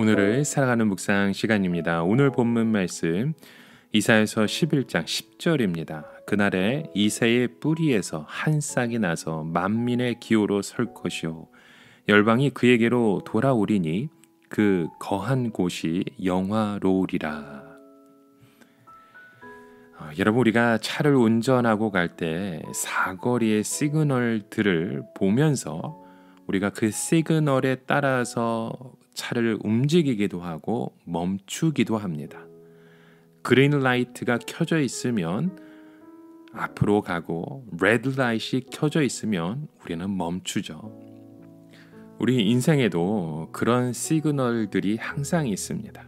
오늘을 살아가는 묵상 시간입니다. 오늘 본문 말씀 이사야서 11장 10절입니다. 그날에 이새의 뿌리에서 한 싹이 나서 만민의 기호로 설 것이요 열방이 그에게로 돌아오리니 그 거한 곳이 영화로우리라. 여러분, 우리가 차를 운전하고 갈 때 사거리의 시그널들을 보면서 우리가 그 시그널에 따라서 차를 움직이기도 하고 멈추기도 합니다. 그린 라이트가 켜져 있으면 앞으로 가고 레드 라이트가 켜져 있으면 우리는 멈추죠. 우리 인생에도 그런 시그널들이 항상 있습니다.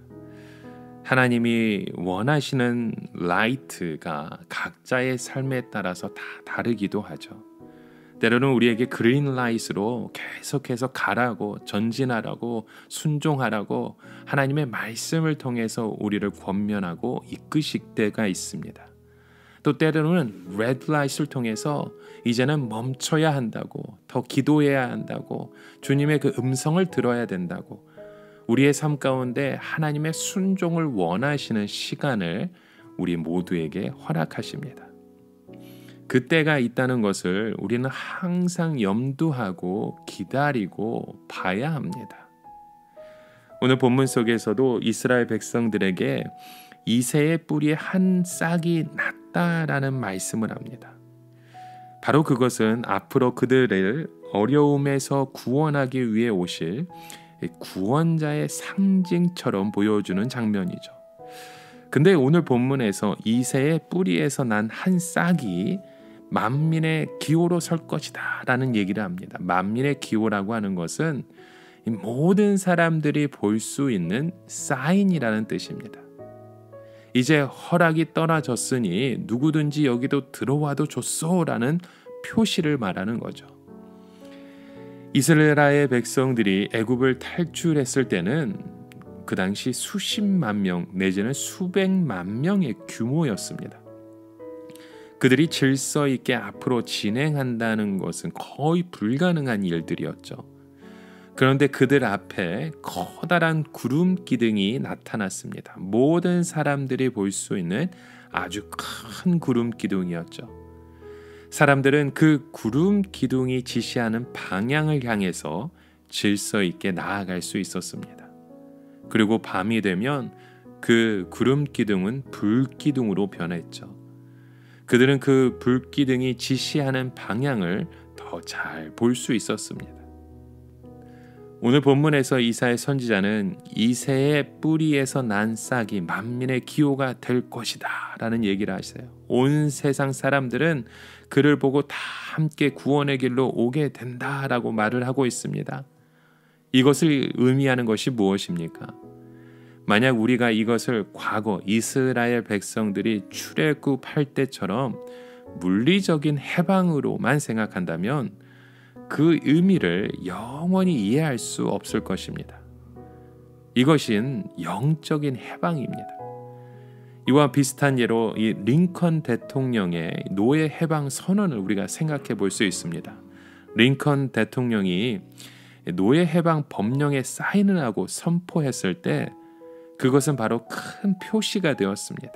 하나님이 원하시는 라이트가 각자의 삶에 따라서 다 다르기도 하죠. 때로는 우리에게 그린 라이트로 계속해서 가라고, 전진하라고, 순종하라고 하나님의 말씀을 통해서 우리를 권면하고 이끄실 때가 있습니다. 또 때로는 레드 라이트를 통해서 이제는 멈춰야 한다고, 더 기도해야 한다고, 주님의 그 음성을 들어야 된다고, 우리의 삶 가운데 하나님의 순종을 원하시는 시간을 우리 모두에게 허락하십니다. 그때가 있다는 것을 우리는 항상 염두하고 기다리고 봐야 합니다. 오늘 본문 속에서도 이스라엘 백성들에게 이새의 뿌리에 한 싹이 났다라는 말씀을 합니다. 바로 그것은 앞으로 그들을 어려움에서 구원하기 위해 오실 구원자의 상징처럼 보여주는 장면이죠. 근데 오늘 본문에서 이새의 뿌리에서 난 한 싹이 만민의 기호로 설 것이다 라는 얘기를 합니다. 만민의 기호라고 하는 것은 모든 사람들이 볼 수 있는 사인이라는 뜻입니다. 이제 허락이 떨어졌으니 누구든지 여기도 들어와도 좋소라는 표시를 말하는 거죠. 이스라엘 백성들이 애굽을 탈출했을 때는 그 당시 수십만 명 내지는 수백만 명의 규모였습니다. 그들이 질서 있게 앞으로 진행한다는 것은 거의 불가능한 일들이었죠. 그런데 그들 앞에 커다란 구름 기둥이 나타났습니다. 모든 사람들이 볼 수 있는 아주 큰 구름 기둥이었죠. 사람들은 그 구름 기둥이 지시하는 방향을 향해서 질서 있게 나아갈 수 있었습니다. 그리고 밤이 되면 그 구름 기둥은 불 기둥으로 변했죠. 그들은 그 불 기둥이 지시하는 방향을 더 잘 볼 수 있었습니다. 오늘 본문에서 이사야 선지자는 이새의 뿌리에서 난 싹이 만민의 기호가 될 것이다 라는 얘기를 하세요. 온 세상 사람들은 그를 보고 다 함께 구원의 길로 오게 된다라고 말을 하고 있습니다. 이것을 의미하는 것이 무엇입니까? 만약 우리가 이것을 과거 이스라엘 백성들이 출애굽할 때처럼 물리적인 해방으로만 생각한다면 그 의미를 영원히 이해할 수 없을 것입니다. 이것은 영적인 해방입니다. 이와 비슷한 예로 이 링컨 대통령의 노예 해방 선언을 우리가 생각해 볼 수 있습니다. 링컨 대통령이 노예 해방 법령에 사인을 하고 선포했을 때 그것은 바로 큰 표시가 되었습니다.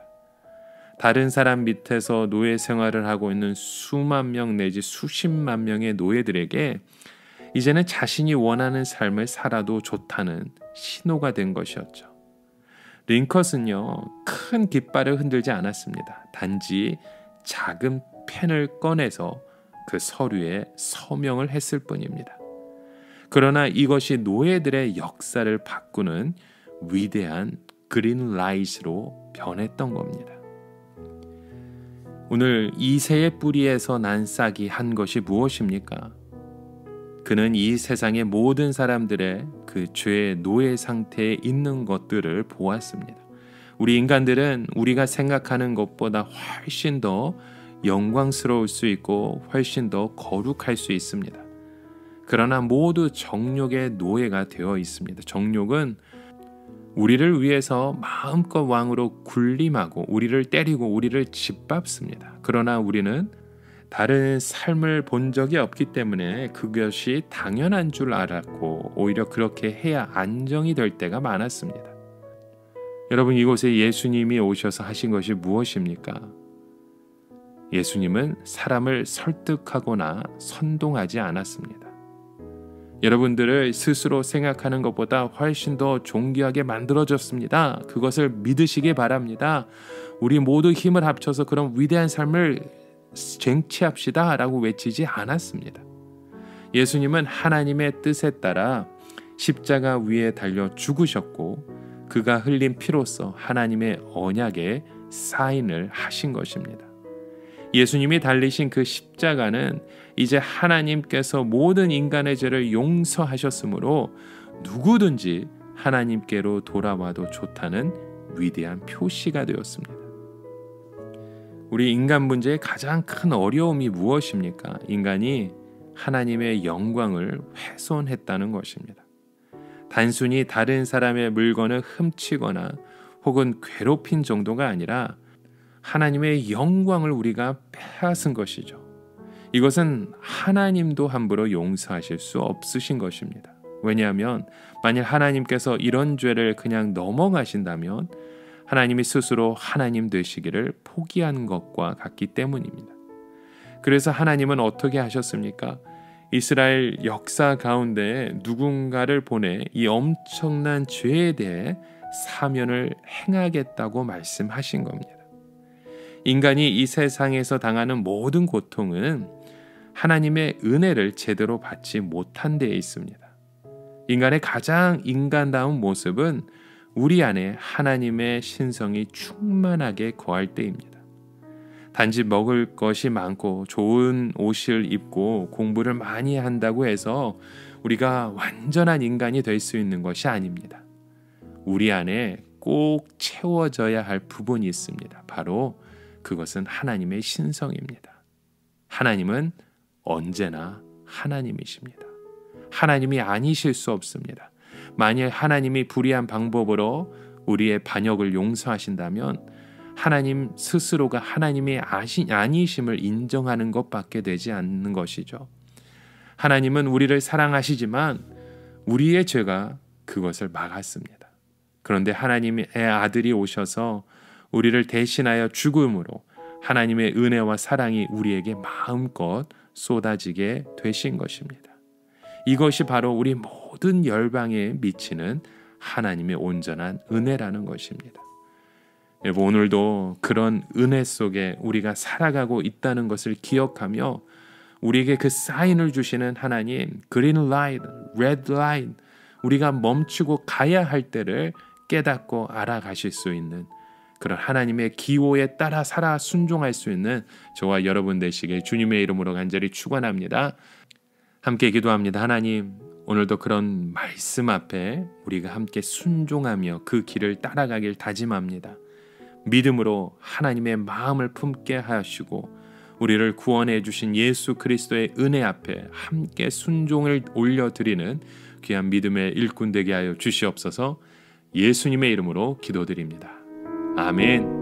다른 사람 밑에서 노예 생활을 하고 있는 수만 명 내지 수십만 명의 노예들에게 이제는 자신이 원하는 삶을 살아도 좋다는 신호가 된 것이었죠. 링컨은요, 큰 깃발을 흔들지 않았습니다. 단지 작은 펜을 꺼내서 그 서류에 서명을 했을 뿐입니다. 그러나 이것이 노예들의 역사를 바꾸는 위대한 그린 라이트로 변했던 겁니다. 오늘 이새의 뿌리에서 난 싹이 한 것이 무엇입니까? 그는 이 세상의 모든 사람들의 그 죄의 노예 상태에 있는 것들을 보았습니다. 우리 인간들은 우리가 생각하는 것보다 훨씬 더 영광스러울 수 있고 훨씬 더 거룩할 수 있습니다. 그러나 모두 정욕의 노예가 되어 있습니다. 정욕은 우리를 위해서 마음껏 왕으로 군림하고 우리를 때리고 우리를 짓밟습니다. 그러나 우리는 다른 삶을 본 적이 없기 때문에 그것이 당연한 줄 알았고 오히려 그렇게 해야 안정이 될 때가 많았습니다. 여러분, 이곳에 예수님이 오셔서 하신 것이 무엇입니까? 예수님은 사람을 설득하거나 선동하지 않았습니다. 여러분들을 스스로 생각하는 것보다 훨씬 더 존귀하게 만들어졌습니다. 그것을 믿으시기 바랍니다. 우리 모두 힘을 합쳐서 그런 위대한 삶을 쟁취합시다 라고 외치지 않았습니다. 예수님은 하나님의 뜻에 따라 십자가 위에 달려 죽으셨고 그가 흘린 피로써 하나님의 언약에 사인을 하신 것입니다. 예수님이 달리신 그 십자가는 이제 하나님께서 모든 인간의 죄를 용서하셨으므로 누구든지 하나님께로 돌아와도 좋다는 위대한 표시가 되었습니다. 우리 인간 문제의 가장 큰 어려움이 무엇입니까? 인간이 하나님의 영광을 훼손했다는 것입니다. 단순히 다른 사람의 물건을 훔치거나 혹은 괴롭힌 정도가 아니라 하나님의 영광을 우리가 빼앗은 것이죠. 이것은 하나님도 함부로 용서하실 수 없으신 것입니다. 왜냐하면 만일 하나님께서 이런 죄를 그냥 넘어가신다면 하나님이 스스로 하나님 되시기를 포기한 것과 같기 때문입니다. 그래서 하나님은 어떻게 하셨습니까? 이스라엘 역사 가운데 누군가를 보내 이 엄청난 죄에 대해 사면을 행하겠다고 말씀하신 겁니다. 인간이 이 세상에서 당하는 모든 고통은 하나님의 은혜를 제대로 받지 못한 데에 있습니다. 인간의 가장 인간다운 모습은 우리 안에 하나님의 신성이 충만하게 거할 때입니다. 단지 먹을 것이 많고 좋은 옷을 입고 공부를 많이 한다고 해서 우리가 완전한 인간이 될 수 있는 것이 아닙니다. 우리 안에 꼭 채워져야 할 부분이 있습니다. 바로 그것은 하나님의 신성입니다. 하나님은 언제나 하나님이십니다. 하나님이 아니실 수 없습니다. 만일 하나님이 불의한 방법으로 우리의 반역을 용서하신다면 하나님 스스로가 하나님이 아니심을 인정하는 것밖에 되지 않는 것이죠. 하나님은 우리를 사랑하시지만 우리의 죄가 그것을 막았습니다. 그런데 하나님의 아들이 오셔서 우리를 대신하여 죽음으로 하나님의 은혜와 사랑이 우리에게 마음껏 쏟아지게 되신 것입니다. 이것이 바로 우리 모든 열방에 미치는 하나님의 온전한 은혜라는 것입니다. 여러분, 오늘도 그런 은혜 속에 우리가 살아가고 있다는 것을 기억하며 우리에게 그 사인을 주시는 하나님, 그린 라이트, 레드 라이트, 우리가 멈추고 가야 할 때를 깨닫고 알아가실 수 있는 그런 하나님의 기호에 따라 살아 순종할 수 있는 저와 여러분 되시길 주님의 이름으로 간절히 축원합니다. 함께 기도합니다. 하나님, 오늘도 그런 말씀 앞에 우리가 함께 순종하며 그 길을 따라가길 다짐합니다. 믿음으로 하나님의 마음을 품게 하시고 우리를 구원해 주신 예수 그리스도의 은혜 앞에 함께 순종을 올려드리는 귀한 믿음의 일꾼 되게 하여 주시옵소서. 예수님의 이름으로 기도드립니다. 아멘.